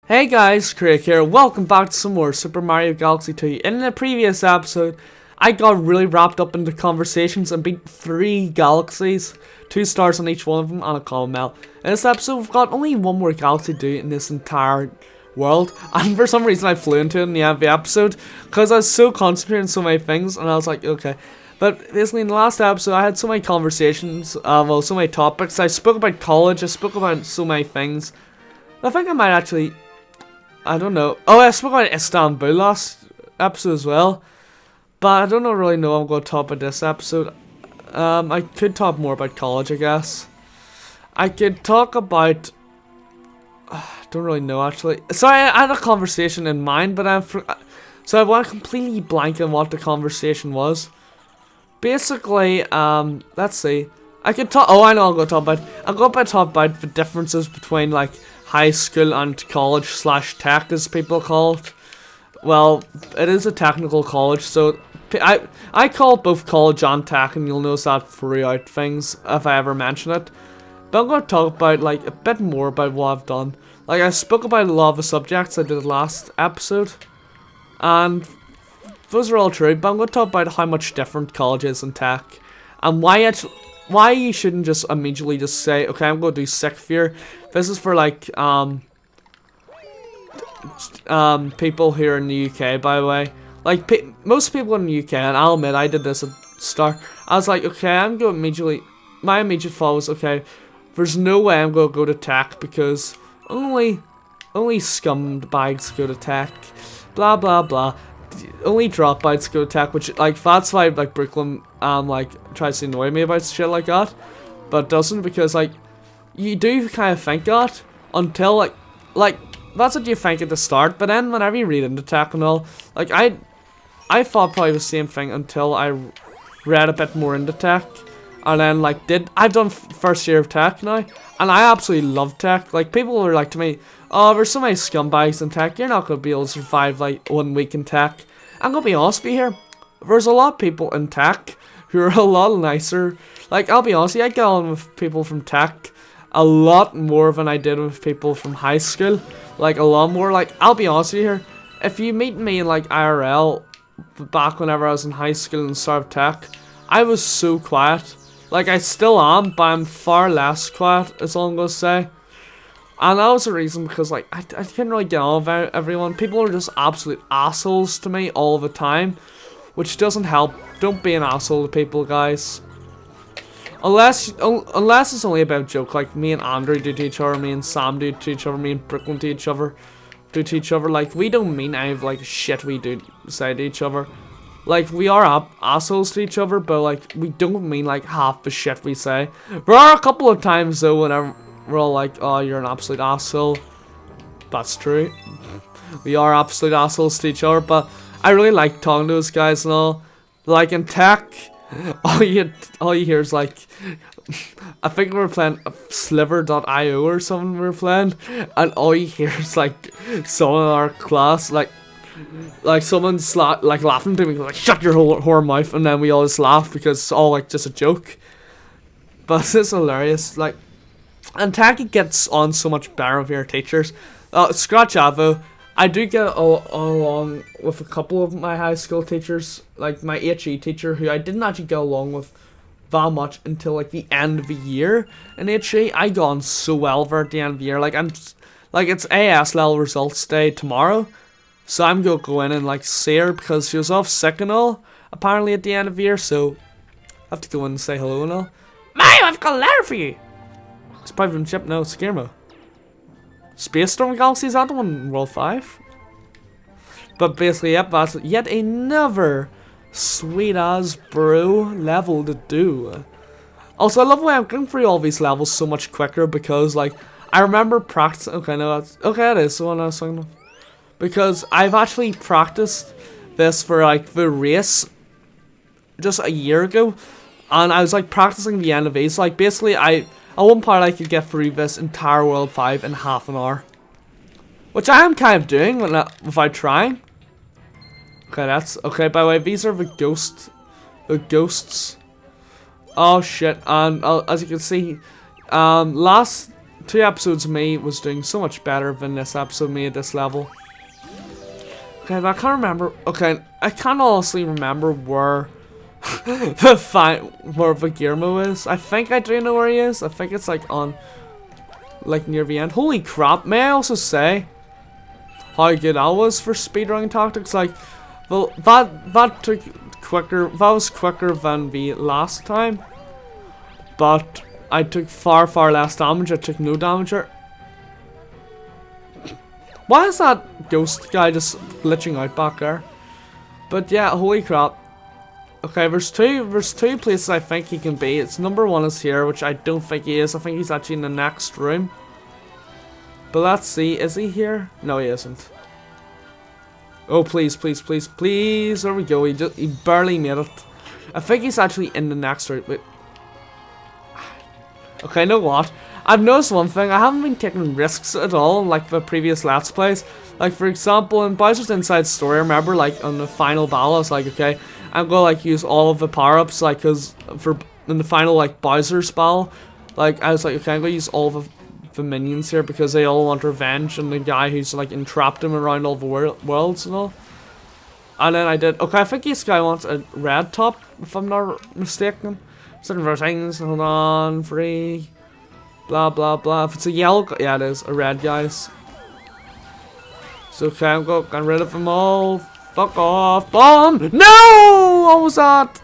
Hey guys, Craig here. Welcome back to some more Super Mario Galaxy 2. In the previous episode, I got really wrapped up into conversations and beat 3 galaxies, 2 stars on each one of them, and a common medal. In this episode, we've got only one more galaxy to do in this entire world, and for some reason I flew into it in the end of the episode, because I was so concentrated on so many things, and I was like, okay. But basically in the last episode, I had so many conversations, so many topics. I spoke about college, I spoke about so many things. I think I might actually... I don't know. Oh, I spoke about Istanbul last episode as well. But I don't really know what I'm going to talk about this episode. I could talk more about college, I guess. I could talk about... I don't really know, actually. Sorry, I had a conversation in mind, but so I went completely blank on what the conversation was. Basically, let's see. I could talk... Oh, I know what I'm going to talk about. I'm going to talk about the differences between, like, high school and college / tech, as people call it. Well, it is a technical college, so I call it both college and tech, and you'll notice that throughout things if I ever mention it. But I'm going to talk about like a bit more about what I've done. Like, I spoke about a lot of the subjects I did last episode, and those are all true. But I'm going to talk about how much different college is in tech, and why you shouldn't just immediately just say, okay, I'm going to do 6th year. This is for like people here in the UK, by the way. Like most people in the UK, and I'll admit I did this at the start. I was like, okay, I'm going to immediately. My immediate thought was, okay, there's no way I'm going to go to tech because only scumbags go to tech. Blah blah blah. Only dropouts go to tech, which like that's why like Brooklyn like tries to annoy me about shit like that, but doesn't, because like you do kind of think that until like that's what you think at the start, but then whenever you read into tech and all, like I thought probably the same thing until I read a bit more into tech, and then like I've done first year of tech now, and I absolutely love tech. Like people were like to me, oh, there's so many scumbags in tech, you're not going to be able to survive like 1 week in tech. I'm going to be honest with you here, there's a lot of people in tech who are a lot nicer. Like, I'll be honest with you, I get on with people from tech a lot more than I did with people from high school. Like, a lot more. Like, I'll be honest with you here, if you meet me in like IRL back whenever I was in high school and started tech, I was so quiet. Like, I still am, but I'm far less quiet, is all I'm going to say. And that was the reason, because like I couldn't really get on with everyone. People are just absolute assholes to me all the time, which doesn't help. Don't be an asshole to people, guys. Unless it's only about a joke, like me and Andrew do to each other, me and Sam do to each other, me and Brooklyn do to each other. Like, we don't mean any of like shit we do say to each other. Like, we are assholes to each other, but like we don't mean like half the shit we say. There are a couple of times though whenever we're all like, oh, you're an absolute asshole. That's true. We are absolute assholes to each other, but I really like talking to those guys and all. Like in tech, all you hear is like, I think we were playing Sliver.io or something we were playing, and all you hear is like someone in our class, like someone's like laughing to me, like, shut your whore mouth, and then we always laugh because it's all like just a joke. But it's hilarious, like. And tech gets on so much better with your teachers. Scratch Avo, I do get along with a couple of my high school teachers, like my HE teacher, who I didn't actually get along with that much until like the end of the year. In HE, I got on so well for at the end of the year. Like it's AS level results day tomorrow, so I'm gonna go in and like see her because she was off sick and all apparently at the end of the year. So I have to go in and say hello and all. Mario, I've got a letter for you. It's probably from Chip, no, it's Skirmo. Space Storm Galaxies, that one in World 5. But basically, yep, that's yet another sweet as bro level to do. Also, I love the way I'm getting through all these levels so much quicker because, like, I remember practicing. Okay, no, that's okay. It is the one I was talking about. Because I've actually practiced this for like the race just a year ago, and I was like practicing the end of these. Like, basically, at one part I could get through this entire World 5 in half an hour. Which I am kind of doing without trying. Okay, that's... Okay, by the way, these are the ghosts. Oh shit, and as you can see, last 2 episodes of me was doing so much better than this episode of me at this level. Okay, but I can't remember. Okay, I can't honestly remember where where Guillermo is. I think I do know where he is. I think it's like on, like near the end. Holy crap! May I also say how good I was for speedrunning tactics? Like, well, that took quicker. That was quicker than the last time, but I took far less damage. I took no damage. Why is that ghost guy just glitching out back there? But yeah, holy crap. Okay, there's two places I think he can be. It's number 1 is here, which I don't think he is. I think he's actually in the next room. But let's see, is he here? No, he isn't. Oh, please. There we go. He barely made it. I think he's actually in the next room. Wait. Okay, you know what? I've noticed one thing. I haven't been taking risks at all like the previous Let's Plays. Like, for example, in Bowser's Inside Story, I remember, like, on the final battle, I was like, okay, I'm gonna, like, use all of the power-ups, like, cause in the final, like, Bowser's battle, like, I was like, okay, I'm gonna use all of the minions here because they all want revenge on the guy who's, like, entrapped him around all the worlds and all. And then I did, okay, I think this guy wants a red top, if I'm not mistaken. Certain for things, hold on, free, blah, blah, blah. If it's a yellow, yeah, it is, a red, guys. So okay, I'm getting rid of them all. Fuck off. Bomb! No! What was that?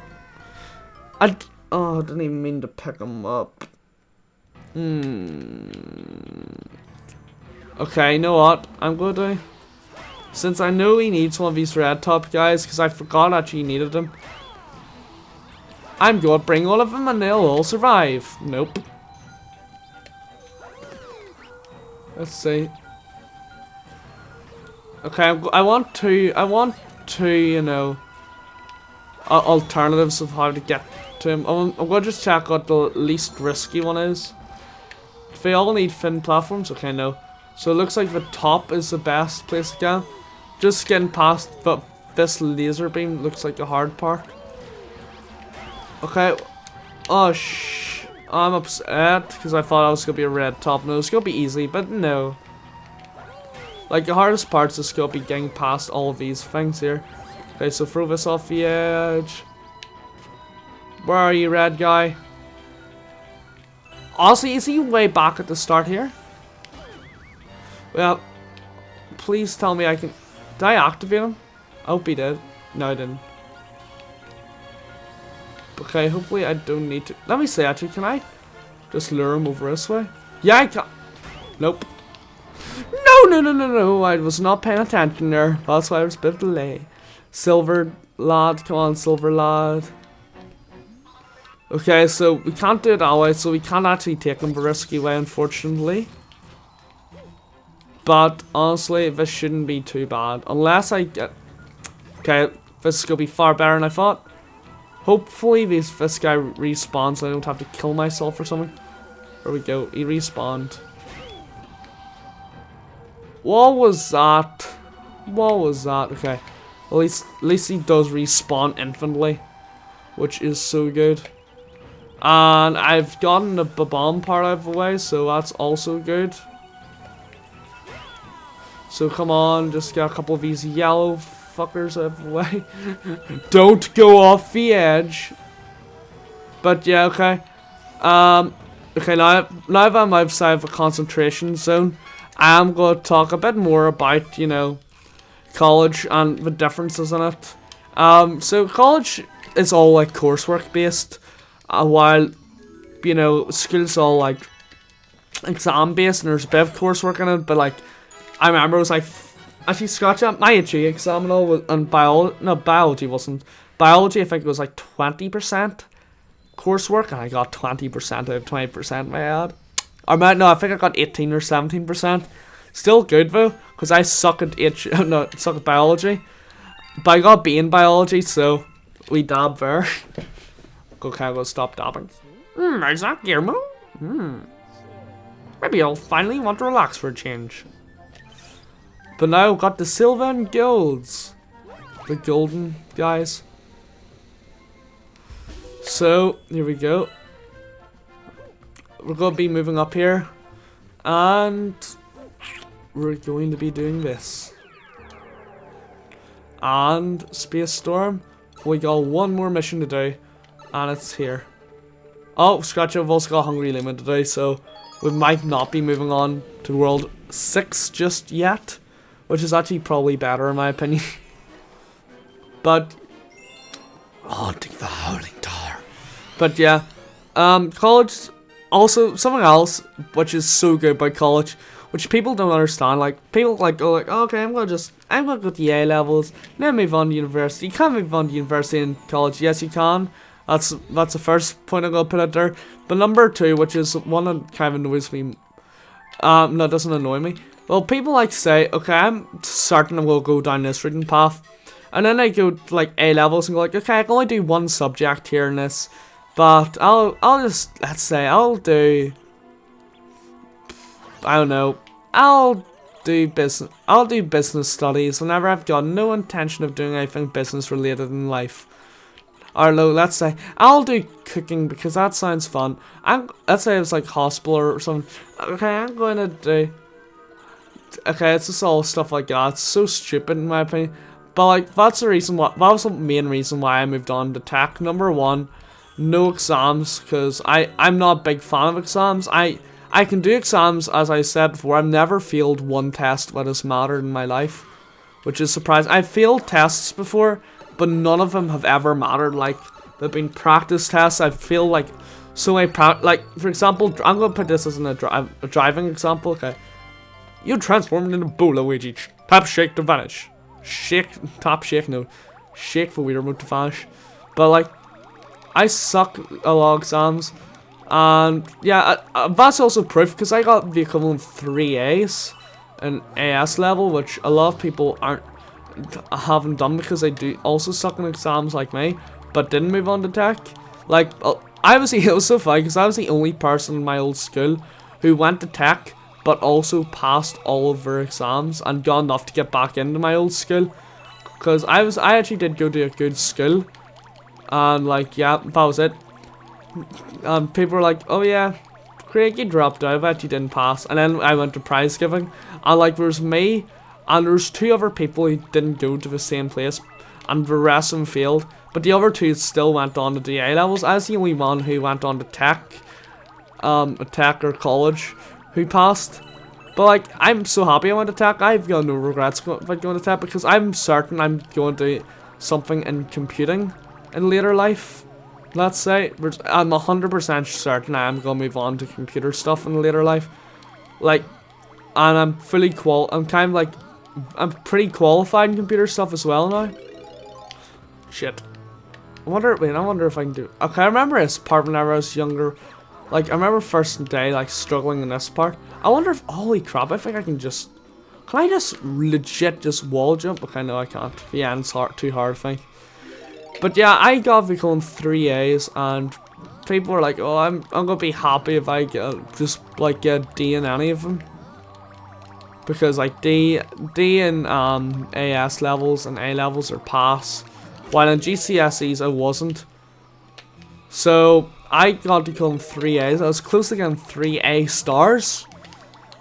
I didn't even mean to pick them up. Okay, you know what? I'm going to... Since I know he needs one of these red top guys, because I forgot actually he needed them. I'm going to bring all of them and they'll all survive. Nope. Let's see. Okay, I want to, you know, alternatives of how to get to him. I'm going to just check what the least risky one is. If they all need fin platforms, okay, no. So it looks like the top is the best place to get. Just getting past this laser beam looks like the hard part. Okay. Oh, I'm upset because I thought I was going to be a red top. No, it's going to be easy, but no. Like, the hardest parts is going to be getting past all of these things here. Okay, so throw this off the edge. Where are you, red guy? Honestly, is he way back at the start here? Well, please tell me I can... Did I activate him? I hope he did. No, I didn't. Okay, hopefully I don't need to... Let me see, actually, can I just lure him over this way? Yeah, I can. Nope. No, I was not paying attention there. That's why I was a bit delayed. Silver lad, come on, silver lad. Okay, so we can't do it that way, so we can't actually take him the risky way, unfortunately. But, honestly, this shouldn't be too bad. Unless I get... Okay, this is going to be far better than I thought. Hopefully this guy respawns so I don't have to kill myself or something. There we go, he respawned. What was that? What was that? Okay. At least he does respawn infinitely. Which is so good. And I've gotten the bomb part out of the way, so that's also good. So come on, just get a couple of these yellow fuckers out of the way. Don't go off the edge. But yeah, okay. Okay, now that I'm outside of a concentration zone, I'm going to talk a bit more about, you know, college and the differences in it. So college is all like coursework based, while, you know, school's all like exam based and there's a bit of coursework in it, but like, I remember it was like, actually scratch at my HE exam and all, was, and biology wasn't. Biology I think it was like 20% coursework and I got 20% out of 20% my head. Or no, I think I got 18 or 17%. Still good though, because I suck at suck at biology. But I got B in biology, so we dab there. Okay, I'm gonna stop dabbing. Is that Guillermo? Maybe I'll finally want to relax for a change. But now I've got the silver and golds. The golden guys. So, here we go. We're going to be moving up here. And we're going to be doing this. And Space Storm, we got one more mission to do, and it's here. Oh, scratch it, we've also got Hungry Lemon to do, so we might not be moving on to World 6 just yet, which is actually probably better in my opinion. But, haunting the Howling Tower. But yeah, college, also something else which is so good about college, which people don't understand. Like people go like, oh, okay, I'm gonna go to the A levels, then move on to university. You can't move on to university in college. Yes, you can. That's the first point I'm gonna put out there. But number two, which is one that kind of annoys me, no, it doesn't annoy me. Well, people like say, okay, I'm certain I'm gonna go down this reading path, and then I go to like A levels and go like, okay, I can only do one subject here in this, but I'll just, let's say I'll do, I don't know, I'll do business studies whenever I've got no intention of doing anything business related in life. Or no, let's say I'll do cooking because that sounds fun. Let's say it's like hospital or something. Okay, I'm going to do. Okay, it's just all stuff like that. It's so stupid in my opinion. But like that's the reason why. That was the main reason why I moved on to tech. Number one, no exams, because I'm not a big fan of exams. I can do exams, as I said before. I've never failed one test that has mattered in my life, which is surprising. I've failed tests before, but none of them have ever mattered. Like, they've been practice tests. I feel like so many like, for example, I'm gonna put this as a driving example. Okay, you transformed into Boo Luigi. Tap shake to vanish. Shake for weird mode to vanish. But like, I suck at a lot of exams, and yeah, that's also proof because I got the equivalent of 3 A's in AS level, which a lot of people haven't done because they do also suck in exams like me, but didn't move on to tech. Like, it was so funny because I was the only person in my old school who went to tech but also passed all of their exams and got enough to get back into my old school, because I actually did go to a good school, and like, yeah, that was it. People were like, oh yeah, Craig, you dropped out, I bet you didn't pass. And then I went to prize giving, and like, there's me and there's 2 other people who didn't go to the same place, and the rest of them failed, but the other 2 still went on to do A levels. I was the only one who went on to tech, or college, who passed. But like, I'm so happy I went to tech. I've got no regrets about going to tech, because I'm certain I'm going to do something in computing in later life. Let's say I'm 100% certain I am going to move on to computer stuff in later life. Like, and I'm fully I'm kind of like, I'm pretty qualified in computer stuff as well now. Shit. I wonder if I can do. Okay, I remember this part whenever I was younger. Like, I remember first day, like, struggling in this part. I wonder if, holy crap, I think I can just, can I just legit just wall jump? Okay, no, I can't. Yeah, it's too hard, I think. But yeah, I got Vical in 3 A's, and people were like, oh, I'm gonna be happy if I get a D in any of them. Because like D in AS levels and A levels are pass, while in GCSEs I wasn't. So I got to come 3 A's. I was close to getting 3 A stars,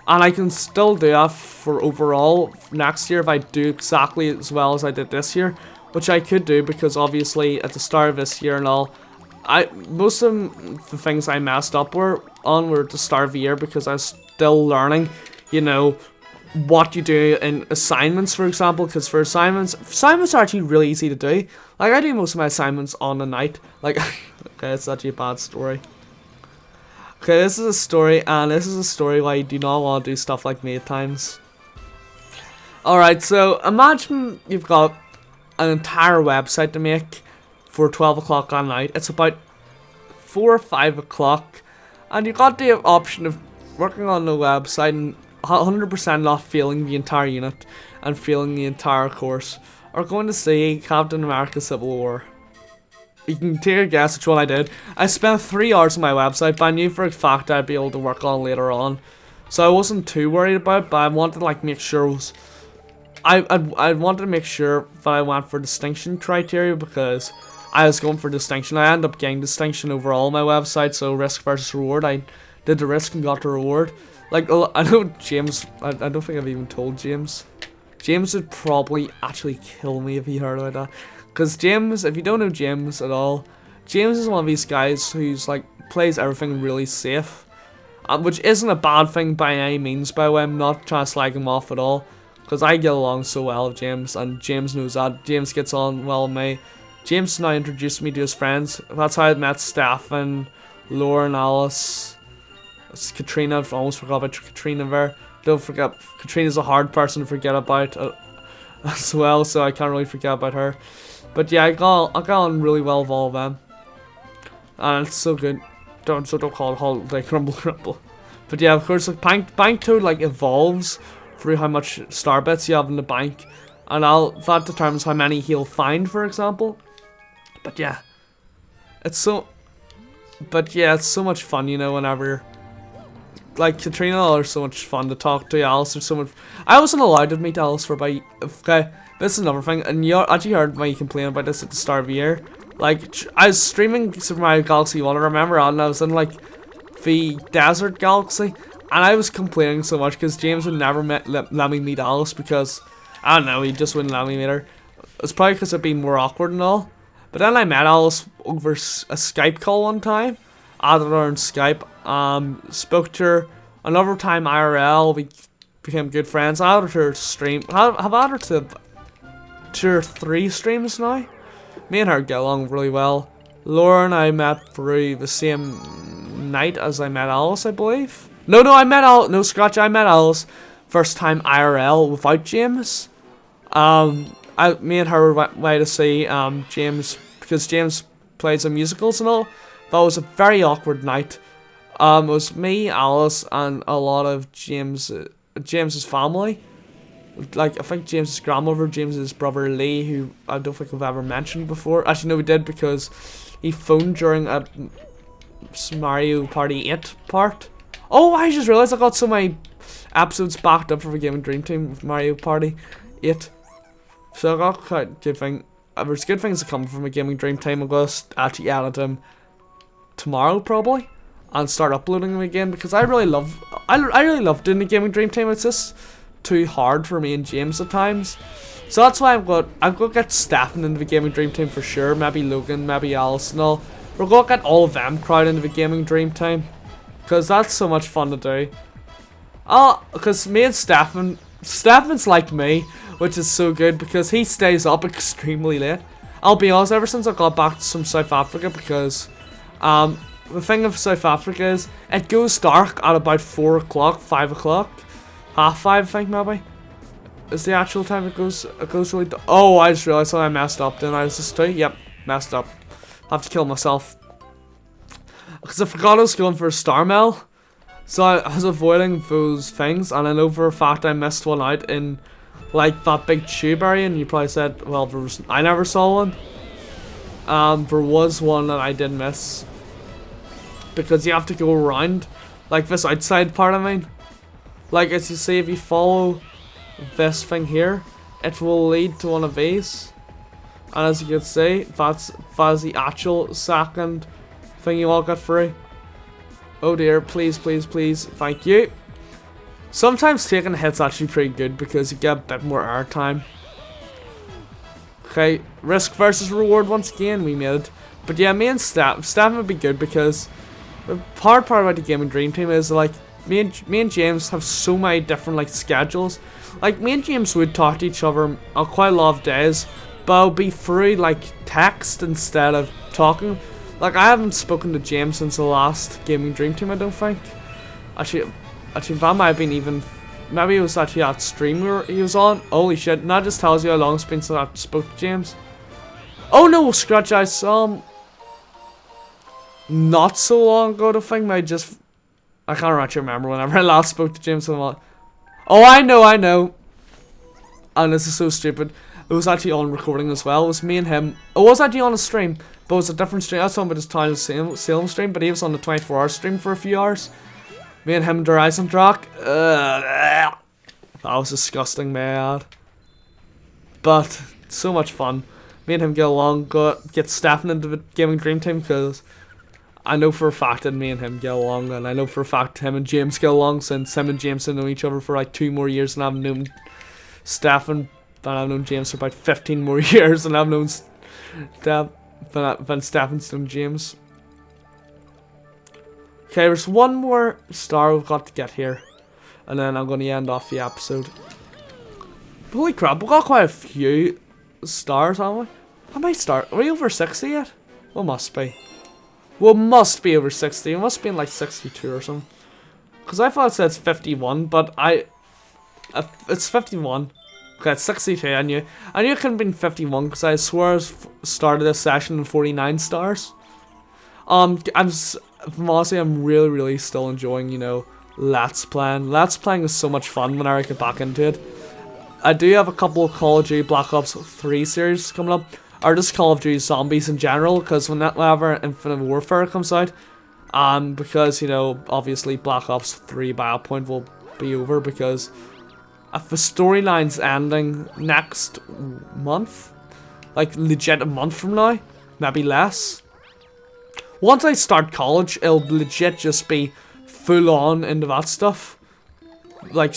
and I can still do that for overall next year if I do exactly as well as I did this year, which I could do, because obviously at the start of this year and all, most of the things I messed up were at the start of the year, because I was still learning, you know, what you do in assignments, for example. Because for assignments are actually really easy to do. Like, I do most of my assignments on the night. Like, okay, it's actually a bad story. Okay, this is a story, and this is a story why you do not want to do stuff like me at times. Alright, so imagine you've got an entire website to make for 12 o'clock at night. It's about 4 or 5 o'clock, and you got the option of working on the website and 100% not failing the entire unit and failing the entire course, or going to see Captain America Civil War. You can take a guess which one I did. I spent 3 hours on my website, but I knew for a fact I'd be able to work on it later on, so I wasn't too worried about it. But I wanted to like make sure it was, I wanted to make sure that I went for distinction criteria, because I was going for distinction. I ended up getting distinction overall on my website, so risk versus reward. I did the risk and got the reward. Like, I know James, I don't think I've even told James. James would probably actually kill me if he heard about that. Because James, if you don't know James at all, James is one of these guys who's like, plays everything really safe. Which isn't a bad thing by any means, by the way. I'm not trying to slag him off at all. Because I get along so well with James, and James knows that. James gets on well with me. James now introduced me to his friends. That's how I met Stefan, Lauren, Alice, Katrina. I almost forgot about Katrina there. Don't forget, Katrina's a hard person to forget about as well, so I can't really forget about her. But yeah, I got on really well with all of them. And it's so good. Don't call it holiday crumble. But yeah, of course, like bank Toad like evolves through how much star bits you have in the bank, and that determines how many he'll find, for example. But yeah, it's so much fun, you know. Whenever like Katrina are so much fun to talk to. Alice are so much. I wasn't allowed to meet Alice for about. Okay, this is another thing, and you actually heard me complain about this at the start of the year. Like, I was streaming Super Mario Galaxy 1, I remember, and I was in like the desert galaxy, and I was complaining so much because James would never let me meet Alice because, I don't know, he just wouldn't let me meet her. It's probably because it'd be more awkward and all. But then I met Alice over a Skype call one time, added her on Skype, spoke to her another time IRL, we became good friends. I added her stream, I've added her to 3 streams now. Me and her get along really well. Lauren I met through the same night as I met Alice, I believe. No, I met Alice. No, scratch. I met Alice first time IRL without James. Me and her went away to see James because James plays in musicals and all. That was a very awkward night. It was me, Alice, and a lot of James's family. Like, I think James's grandmother, James's brother Lee, who I don't think we've ever mentioned before. Actually, no, we did because he phoned during a Mario Party 8 part. Oh, I just realised I got so many episodes backed up for the Gaming Dream Team with Mario Party 8. So I got quite good thing. There's good things to come from a Gaming Dream Team. I'm going to actually edit them tomorrow probably and start uploading them again because I really love doing the Gaming Dream Team. It's just too hard for me and James at times. So that's why I'm going to get Stefan into the Gaming Dream Team for sure. Maybe Logan, maybe Alice and all. We're going to get all of them crowd into the Gaming Dream Team. Because that's so much fun to do. Because me and Stefan's like me, which is so good because he stays up extremely late. I'll be honest, ever since I got back from South Africa, because the thing of South Africa is it goes dark at about 4 o'clock, 5 o'clock. Half 5, I think, maybe. Is the actual time it goes really dark. Oh, I just realised I messed up, didn't I? Is this 2? Yep, messed up. I have to kill myself. Because I forgot I was going for a star mel. So I was avoiding those things, and I know for a fact I missed one out in like that big tube area, and you probably said, well, I never saw one. There was one that I did miss. Because you have to go around, like this outside part, I mean. Like, as you see, if you follow this thing here, it will lead to one of these. And as you can see, that's the actual second thing you all got free. Oh dear, please, thank you. Sometimes taking hits actually pretty good because you get a bit more air time. Okay, risk versus reward once again, we made it. But yeah, me and Stefan would be good because the hard part about the Gaming Dream Team is like, me and James have so many different like schedules. Like, me and James would talk to each other on quite a lot of days, but it'll be through like text instead of talking. Like, I haven't spoken to James since the last Gaming Dream Team, I don't think. Actually that might have been even, maybe it was actually that stream he was on. Holy shit, and that just tells you how long it's been since I spoke to James. Oh no, scratch, I saw him not so long ago, the thing, I can't actually remember whenever I last spoke to James. Oh, I know. And this is so stupid. It was actually on recording as well. It was me and him. It was actually on a stream, but it was a different stream. I was talking about his Town of Salem stream, but he was on the 24-hour stream for a few hours. Me and him and Horizon Drac. That was disgusting, man. But so much fun. Me and him get along, get Stefan into the Gaming Dream Team because I know for a fact that me and him get along, and I know for a fact him and James get along, since him and James have known each other for like 2 more years, and I've known Stefan, but I've known James for about 15 more years, and I've known Stefan's known James. Okay, there's one more star we've got to get here, and then I'm going to end off the episode. Holy crap, we've got quite a few stars, haven't we? How many stars? Are we over 60 yet? Well, must be. Well, must be over 60. It must be in like 62 or something. Because I thought it said 51, but it's 51. Okay, it's 62. I knew it could have been 51 because I swore I started this session in 49 stars. Honestly, I'm really still enjoying, you know, Let's Playing. Let's Playing is so much fun whenever I get back into it. I do have a couple of Call of Duty Black Ops 3 series coming up, or just Call of Duty Zombies in general, because whenever Infinite Warfare comes out, because, you know, obviously Black Ops 3 by that point will be over, because if the storyline's ending next month, like legit a month from now, maybe less. Once I start college, it'll legit just be full on into that stuff. Like,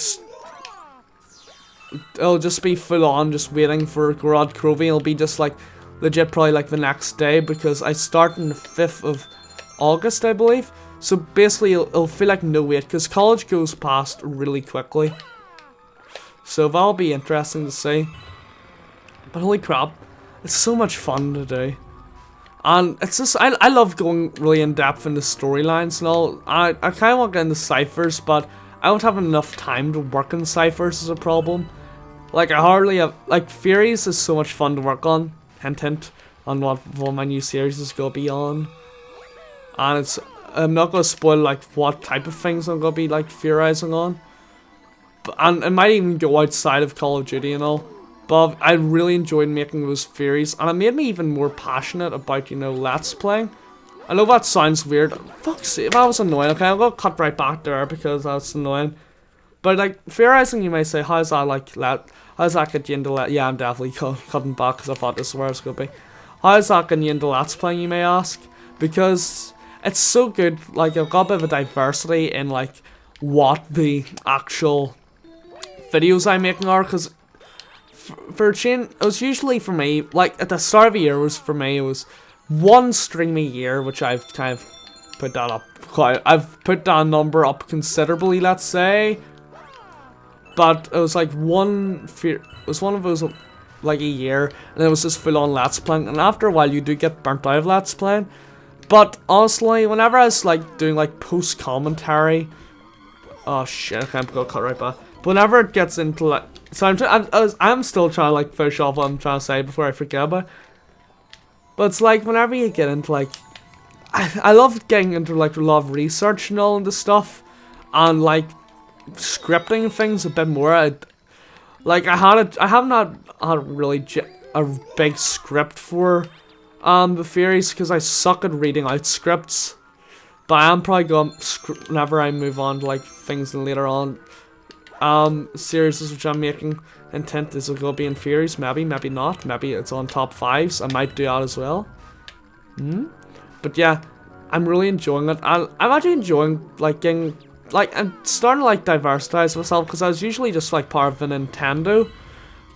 it'll just be full on, just waiting for Gorod Krovi. It'll be just like legit probably like the next day, because I start on the 5th of August, I believe. So basically it'll feel like no wait, because college goes past really quickly. So that'll be interesting to see. But holy crap, it's so much fun to do. And it's just, I love going really in depth into storylines and all. I kind of want to get into ciphers, but I don't have enough time to work in ciphers is a problem. Like, I hardly have, like, Furies is so much fun to work on. Hint hint, on what my new series is going to be on. And it's, I'm not going to spoil, like, what type of things I'm going to be, like, theorizing on. And it might even go outside of Call of Duty and all. But I really enjoyed making those theories, and it made me even more passionate about, you know, Let's Playing. I know that sounds weird. Fuck's sake, that was annoying. Okay, I'm gonna cut right back there because that's annoying. But like, theorizing, you may say, how's that like, how's that get you into yeah, I'm definitely cutting back because I thought this is where I was gonna be. How's that getting you into Let's Playing, you may ask? Because it's so good, like, I've got a bit of a diversity in like, what the actual videos I'm making are, because for a change, it was usually for me, like, at the start of the year, it was one stream a year, which I've kind of put that up quite, I've put that number up considerably, let's say. But it was like it was one of those, like, a year, and it was just full on Let's Playing, and after a while you do get burnt out of Let's Playing. But honestly, whenever I was like doing like post commentary, oh shit, I can't go cut right back. But whenever it gets into like, so I'm still trying to like finish off what I'm trying to say before I forget about it. But it's like whenever you get into like, I love getting into like a lot of research and all of this stuff, and like scripting things a bit more. I have not had really a big script for the theories, because I suck at reading out scripts. But I am probably going whenever I move on to like things later on series which I'm making. Intent is it going to be in theories? Maybe not. Maybe it's on top 5s. I might do that as well. But yeah, I'm really enjoying it. I'm actually enjoying like getting, like, I'm starting to like diversify myself, because I was usually just like part of the Nintendo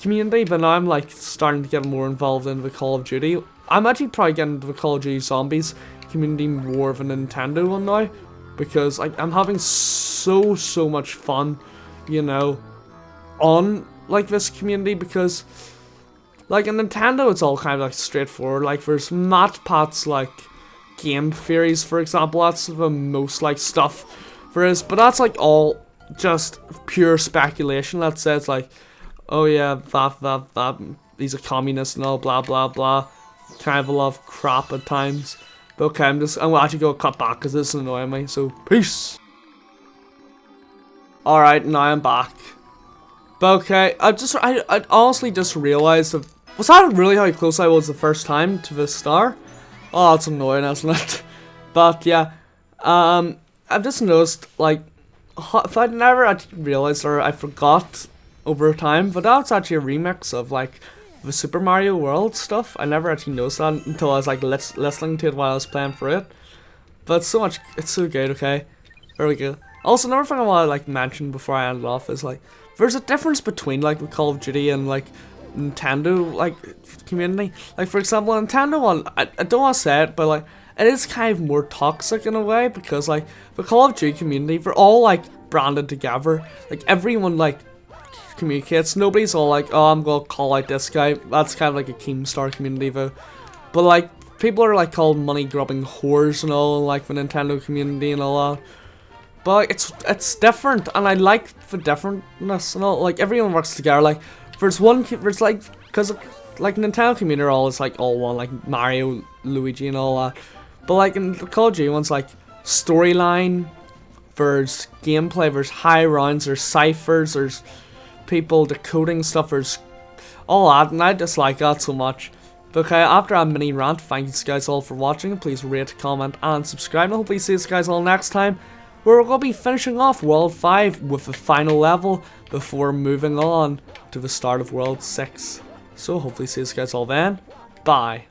community, but now I'm like starting to get more involved in the Call of Duty. I'm actually probably getting into the Call of Duty Zombies community more of a Nintendo one now, because like I'm having so much fun, you know, on like this community, because like in Nintendo it's all kind of like straightforward. Like there's MatPat's like game theories, for example, that's the most like stuff there is, but that's like all just pure speculation. Let's say it's like, oh yeah, that he's a communist and all blah blah blah, kind of a lot of crap at times. But okay, I'm actually gonna cut back because this is annoying me, so peace. Alright, now I'm back. But okay, I honestly just realized that, was that really how close I was the first time to the star? Oh, that's annoying, isn't it? But yeah, I've just noticed, like, if I'd never actually realized, or I forgot over time, but that's actually a remix of like the Super Mario World stuff. I never actually noticed that until I was like listening to it while I was playing for it. But it's so much, it's so good, okay? There we go. Also, another thing I want to like mention before I end it off is like, there's a difference between like the Call of Duty and like Nintendo like community. Like for example, Nintendo one, I don't want to say it, but like it is kind of more toxic in a way because like the Call of Duty community, they're all like branded together. Like everyone like communicates. Nobody's all like, oh, I'm gonna call out this guy. That's kind of like a Keemstar community though. But like people are like called money grubbing whores and all, like the Nintendo community and all that. But it's different, and I like the differentness and all. Like everyone works together. Like there's like because like Nintendo community are always like all one, like Mario, Luigi, and all that. But like in the Call of Duty ones, like storyline, there's gameplay, there's high rounds, there's ciphers, there's people decoding stuff, there's all that, and I just like that so much. But okay, after a mini rant, thank you guys all for watching. Please rate, comment, and subscribe. And I hope we see you guys all next time, where we're going to be finishing off World 5 with the final level before moving on to the start of World 6. So hopefully see you guys all then. Bye.